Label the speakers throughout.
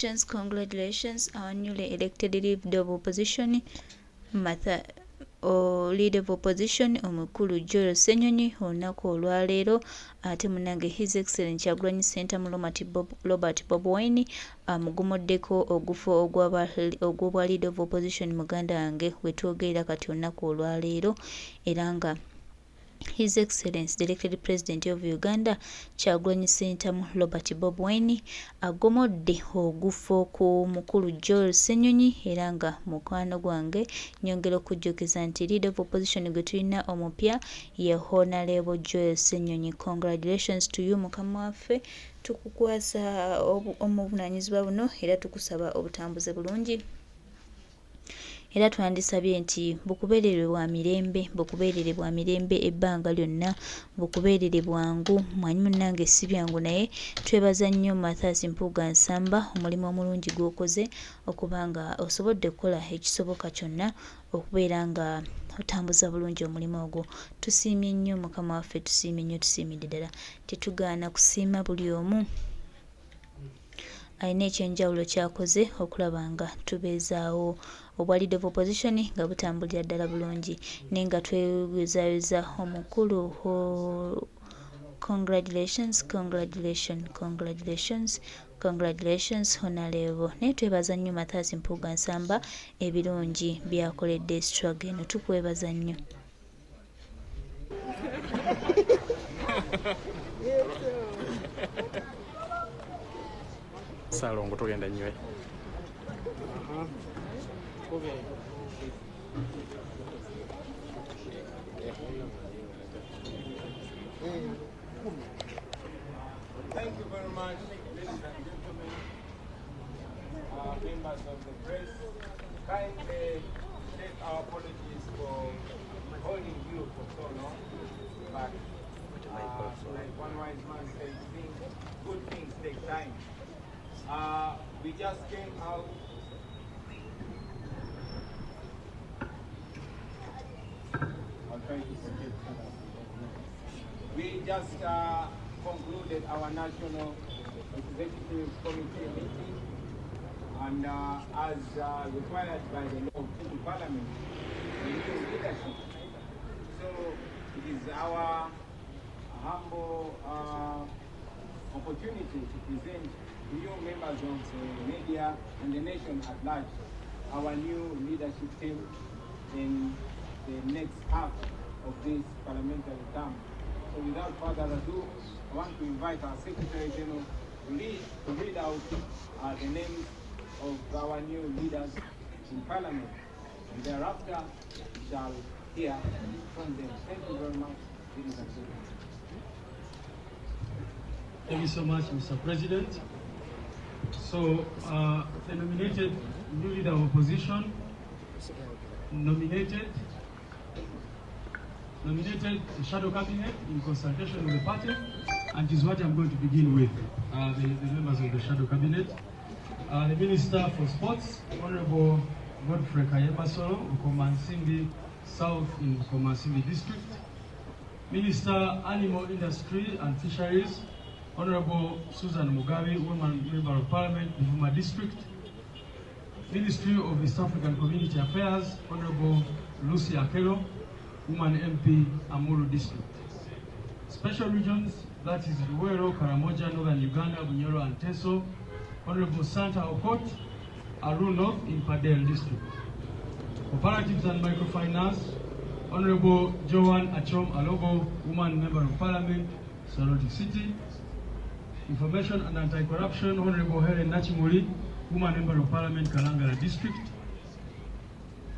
Speaker 1: Congratulations, our newly elected leader of opposition, leader of opposition omukulu Joel Ssenyonyi olunaku olwaleero ate munange His Excellency Kyagulanyi Ssentamu Robert Bobi Wine amugomoddeko ogufo ogw'obwa leader of opposition muganda wange wetwogerera kati olunaku olwaleero era nga His Excellency the elected President of Uganda Kyagulanyi Ssentamu Robert Bobi Wine agomodde ogufo ku mukulu Joel Ssenyonyi era nga mukwano gwange nyongera okujjukiza nti leader of opposition gwe tulina omupya ye Honorable Joel Ssenyonyi. Congratulations to you mukama waffe, tukukwasa omuvunaanyizibwa buno era tukusaba obutambuze bulungi. Era twandisabye nti bukubeerere bwa mirembe ebbanga lyonna, bukubeerere bwangu. Mwanyi munnange si byangu naye twebaza nnyo Mathias Mpuga Nsamba omulimu omulungi gw'okoze okuba nga osobodde okukola ekisoboka kyonna okubeera nga otambuza bulungi omulimu ogwo. Tusiimye nnyo mukama waffe, tusiimidde ddala. Tetugaana kusiima buli omu alina ekyenjawulo kyakoze okulaba nga tubeezaawo obwa leader of opposition nga butambulira ddala bulungi naye nga twegezaayeza omukulu. Congratulations Honorable. Naye twebaza nnyo Mathias Mpuga Nsamba ebirungi byakoledde struggle eno, tukwebaza nnyo.
Speaker 2: Salongo tugenda nnyo.
Speaker 3: Thank you very much, ladies and gentlemen, members of the press. Kindly take our apologies for holding you for so long, but like one wise man says, good things take time. We just came out. I'll try to skip. We just concluded our National Executive Committee meeting, and as required by the law of the Parliament, we need leadership. So it is our humble opportunity to present to you members of the media and the nation at large our new leadership team in the next half of this parliamentary term. So without further ado, I want to invite our Secretary General to read out the names of our new leaders in Parliament, and thereafter we shall hear from them. Thank you very much, ladies and gentlemen.
Speaker 4: Thank you so much, Mr. President. So, the nominated new leader of opposition nominated the shadow cabinet in consultation with the party, and is what I'm going to begin with. The members of the shadow cabinet. The Minister for Sports, Honorable Godfrey Kayebasolo, Bukomansimbi South in Bukomansimbi District. Minister Animal Industry and Fisheries, Honorable Susan Mugabe, Woman Member of Parliament, Buvuma District. Ministry of East African Community Affairs, Honorable Lucy Akelo, Woman MP, Amuru District. Special regions, that is Luwero, Karamoja, Northern Uganda, Bunyoro and Teso, Honorable Santa Okot, Aru North in Padel District. Cooperatives and Microfinance, Honorable Joan Achom Alogo, Woman Member of Parliament, Soroti City. Information and Anti-Corruption, Honorable Helen Nachimuli, Woman Member of Parliament, Kalangala District.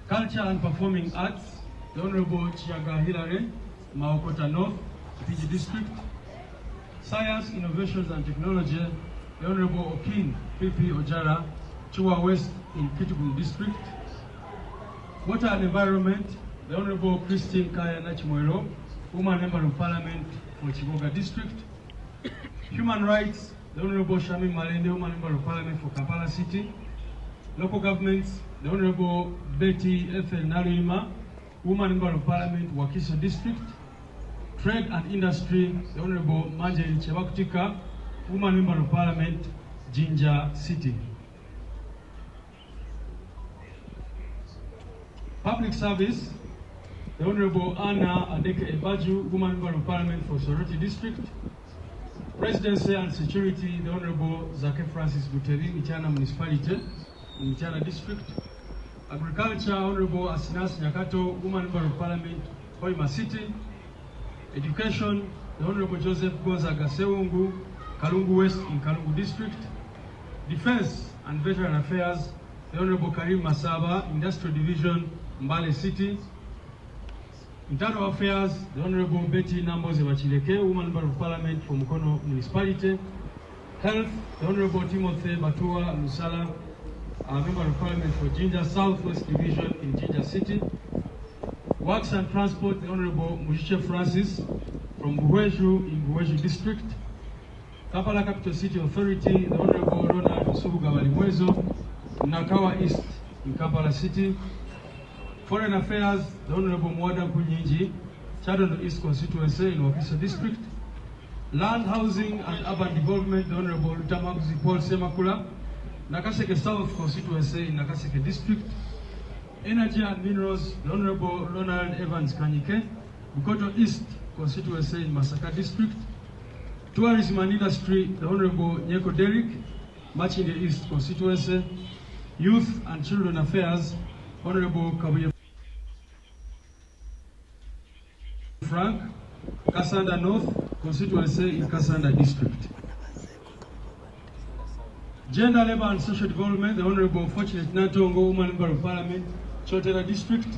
Speaker 4: Culture and Performing Arts, the Honorable Chiaga Hilary, Maokota North, PG District. Science, Innovations and Technology, the Honorable Okin Pipi Ojara, Chua West in Kitgum District. Water and Environment, the Honorable Christine Kaya Nachimoiro, Woman Member of Parliament for Chiboga District. Human Rights, the Honorable Shami Malende, Woman Member of Parliament for Kampala City. Local Governments, the Honorable Betty Ethel Naluima, Woman Member of Parliament, Wakiso District. Trade and Industry, the Honorable Manjeri Chebakutika, Woman Member of Parliament, Jinja City. Public Service, the Honorable Anna Adeke Ebaju, Woman Member of Parliament for Soroti District. Presidency and Security, the Honorable Zake Francis Buteri, Michana Municipality, Michana District. Agriculture, Honorable Asinas Nyakato, Woman Member of Parliament, Hoima City. Education, the Honorable Joseph Gonzaga Sewungu, Kalungu West in Kalungu District. Defense and Veteran Affairs, the Honorable Karim Masaba, Industrial Division, Mbale City. Internal Affairs, the Honorable Betty Namboze Bachileke, Woman Member of Parliament for Mukono Municipality. Health, the Honorable Timothy Batua Musala, Member of Parliament for Jinja Southwest Division in Jinja City. Works and Transport, the Honorable Mujiche Francis from Buweju in Buweju District. Kampala Capital City Authority, the Honorable Ronald Subuga Walimwezo, Nakawa East in Kampala City. Foreign Affairs, the Honorable Mwada Kunyinji, Chadondo East Constituency in Wakiso District. Land, Housing and Urban Development, the Honorable Lutamaguzi Paul Semakula, Nakaseke South Constituency in Nakaseke District. Energy and Minerals, the Honorable Ronald Evans Kanyike, Bukoto East Constituency in Masaka District. Tourism and Industry, the Honorable Nyeko Derek, Machinde East Constituency. Youth and Children Affairs, Honorable Kabuye Frank, Kasanda North Constituency in Kasanda District. Gender, Labor and Social Development, the Honorable Fortunate Natongo, Woman Member of Parliament, Chotera District.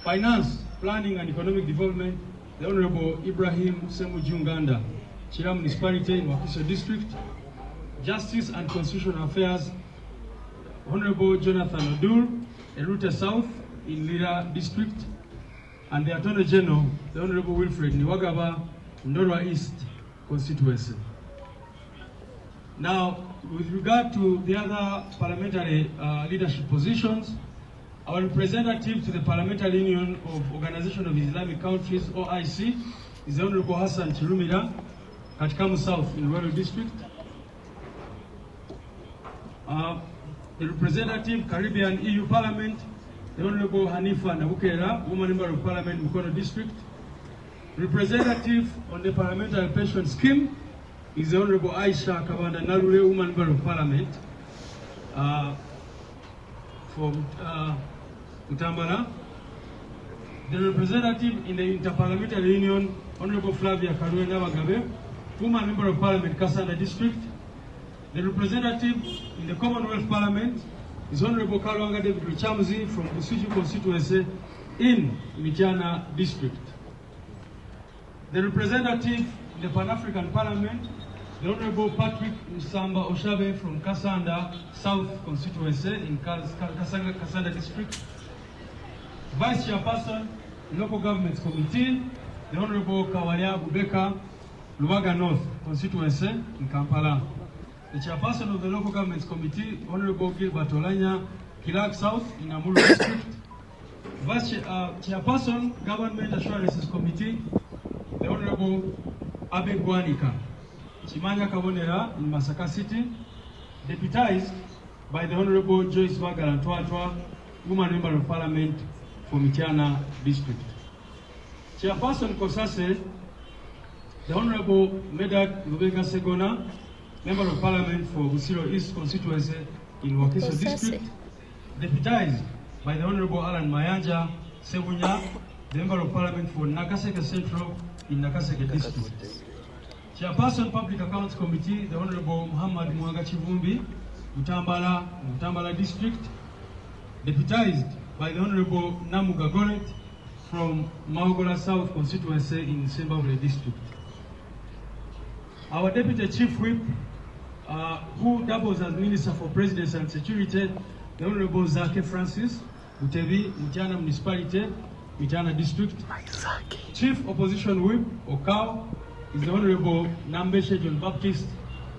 Speaker 4: Finance, Planning and Economic Development, the Honorable Ibrahim Semujunganda, Chira Municipality in Wakiso District. Justice and Constitutional Affairs, Honorable Jonathan Odur, Erute South in Lira District. And the Attorney General, the Honorable Wilfred Niwagaba, Ndorwa East Constituency. Now, with regard to the other parliamentary leadership positions, our representative to the Parliamentary Union of Organization of Islamic Countries, OIC, is the Honorable Hassan Chirumira, Katikamu South in Royal District. The representative, Caribbean EU Parliament, the Honorable Hanifa Nabukera, Woman Member of Parliament, Mukono District. Representative on the Parliamentary Pension Scheme is the Honorable Aisha Kabanda Nalule, Woman Member of Parliament for Mutambala. The representative in the Interparliamentary Union, Honorable Flavia Karue Nabagabe, Woman Member of Parliament, Kasanda District. The representative in the Commonwealth Parliament is Honorable Kalwanga David Ruchamuzi from Busuju Constituency in Michana District. The representative in the Pan-African Parliament, the Honorable Patrick Nsamba Oshabe from Kasanda South Constituency in Kasanda District. Vice Chairperson, Local Government Committee, the Honorable Kawalia Bubeka, Lubaga North Constituency in Kampala. The Chairperson of the Local Government Committee, Honorable Gilbert Olanya, Kirak South in Amuru District. Vice Chairperson, Government Assurances Committee, the Honorable Abe Gwanika, Chimanya Kabonera in Masaka City, deputized by the Honorable Joyce Wagalantwatwa, Woman Member of Parliament for Michana District. Chairperson Kosase, the Honorable Medak Lubega Segona, Member of Parliament for Busiro East Constituency in Wakiso District, deputized by the Honorable Alan Mayanja Sebunya, the Member of Parliament for Nakaseke Central in Nakaseke District. Chairperson Public Accounts Committee, the Honorable Muhammad Mwanga Chivumbi, Mutambala District, deputized by the Honorable Namuga Goret from Maogola South Constituency in Zimbabwe District. Our Deputy Chief Whip, who doubles as Minister for Presidency and Security, the Honorable Zake Francis, Utevi, Michana Municipality, Michana District. Chief Opposition Whip, Okao, is the Honorable Nambeshe John Baptist,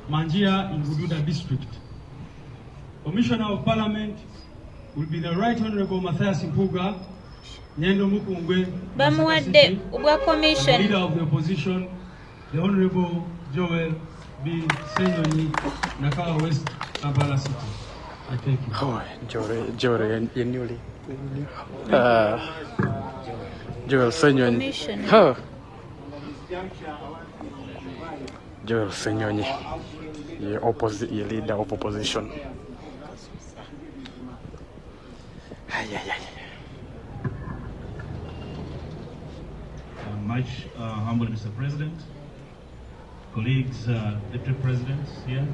Speaker 4: Manjia in Bududa District. Commissioner of Parliament will be the Right Honorable Matthias Mpuga, Nyendo Mukungwe,
Speaker 1: DdalaWadde Obwa Commission.
Speaker 4: Leader of the Opposition, the Honorable Joel B. Senyoni, Nakawa West, Kampala City. I thank you.
Speaker 2: Oh, Jory, you newly. Joel Senyonyi.
Speaker 1: Commissioner.
Speaker 2: Oh. Joel Senyonyi, the leader of opposition.
Speaker 5: Much humble Mr. President, colleagues, deputy presidents here,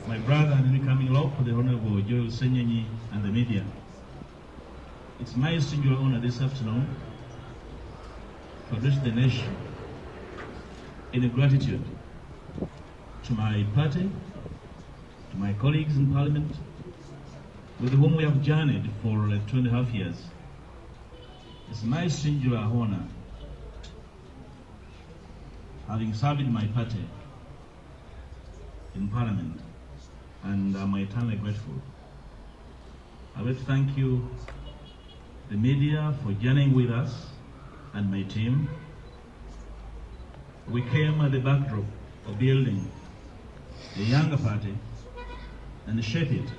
Speaker 5: my brother and incoming L.O.P, the Honorable Joel Senyonyi, and the media. It's my singular honor this afternoon to address the nation in gratitude to my party, to my colleagues in Parliament, with whom we have journeyed for 2.5 years. It's my singular honor, having served in my party in Parliament, and I'm eternally grateful. I would thank you, the media, for journeying with us and my team. We came at the backdrop of building a younger party and shape it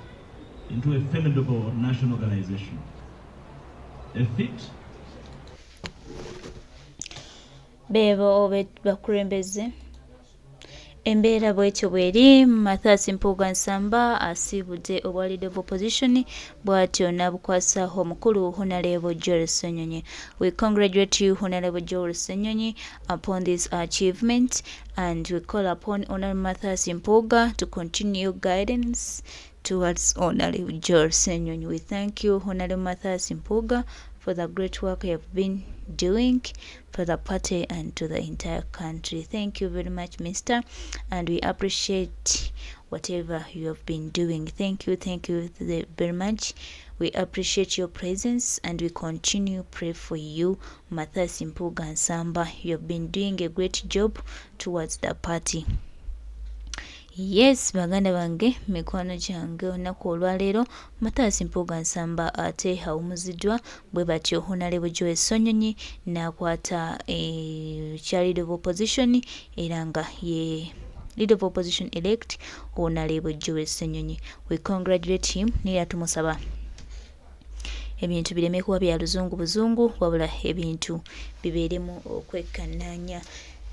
Speaker 5: into a formidable national organization. A fit
Speaker 1: Bebo bakulembeze embeera bwetyo bweri. Mathias Mpuga Nsamba asiibudde obwa leader of opposition bw'atyo n'abukwasaaho omukulu Honorable Joel Senyonyi. We congratulate you, Honorable Joel Senyonyi, upon this achievement, and we call upon Honorable Mathias Mpuga to continue guidance towards Honorable Joel Senyonyi. We thank you, Honorable Mathias Mpuga, for the great work you have been doing for the party and to the entire country. Thank you very much, Mister, and we appreciate whatever you have been doing. Thank you very much. We appreciate your presence and we continue pray for you, Mathias Mpuga Nsamba. You have been doing a great job towards the party. Yes, baganda bange, mikwano gyange olunaku olwaleero Mathias Mpuga Nsamba ate awumuziddwa bwe batyo Honorable Joel Senyonyi n'akwata kya leader of opposition era nga ye leader of opposition elect Honorable Joel Senyonyi. We congratulate him era tumusaba ebintu bireme kuba bya luzungu buzungu wabula ebintu bibeeremu okwekkannaanya.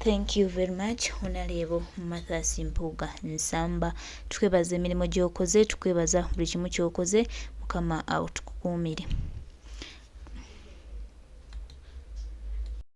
Speaker 1: Thank you very much, Honorable Mathias Mpuga Nsamba. Tukwebaza emirimu gy'okoze, tukwebaza buli kimu ky'okoze. Mukama atukuumire.